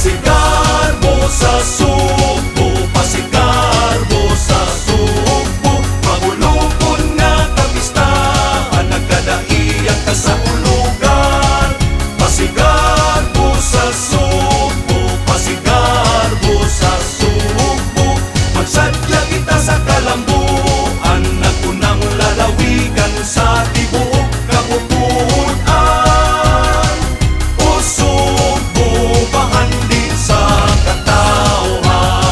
Pasigar mo sa Subo, pasigar mo sa Subo, magulupon nga kapistahan, nagkadaiang kasaulugan. Pasigar mo sa Subo, pasigar mo sa Subo, magsadya kita sa kalambuan, nagunang lalawigan sa tibuok kapupuan. O Subo, bahan din sa katauhan.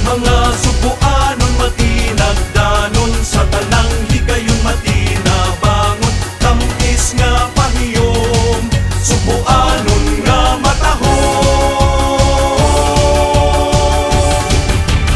Mga Subuanon matinagdanon, sa tanang higayon matinabangon, tamis nga pahiyom, Subuanon nga matahom.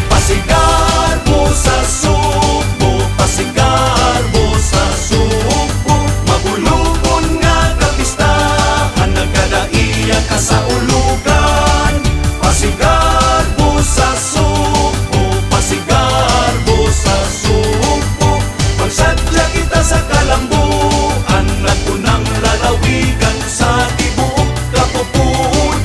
Pasigar mo sa Subo, pasigar mo sa Subo, magulupon nga kapistahan, nagkadaiang kasaulugan. Pasigar mo sa Subo, pasigar mo sa Subo, magsadya kita sa kalambuan, nagunang lalawigan sa tibuok kapupuan.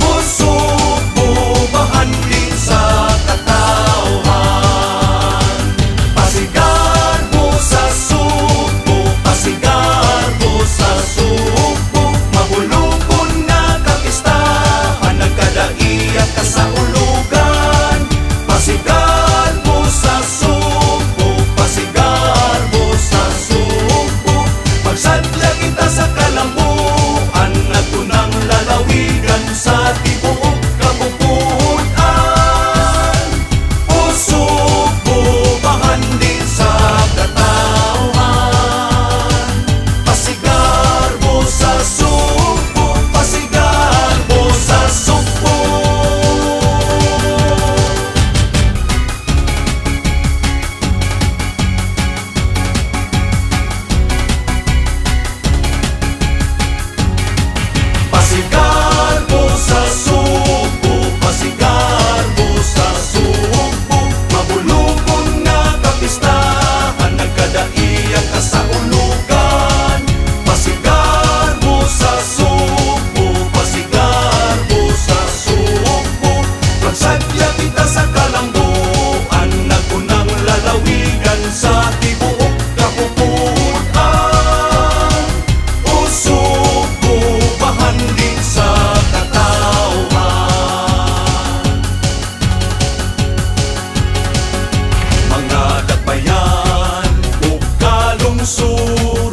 O Subo, bahan din sa katauhan. Pasigar mo sa Subo, pasigar mo sa Subo, magulupon nga kapistahan, nagkadaiang kasaulugan. Pasigar mo sa Subo, pasigar mo sa Subo, magsadya kita sa kalambuan, nagunang lalawigan sa tibuok kapupuan. O Subo, bahan din sa katauhan. Pasigar mo sa Subo, pasigar mo sa Subo. Pasigar mo sa Subo, pasigar mo sa Subo, magulupon nga kapistahan, nagkadaiang kasaulugan. Pasigar mo sa Subo, pasigar mo sa Subo, magsadya kita sa kalambuan, nagunang lalawigan sa tibuok kapupuan. O Subo, bahan din sa katauhan. Mga dakbayan ug kalungsod,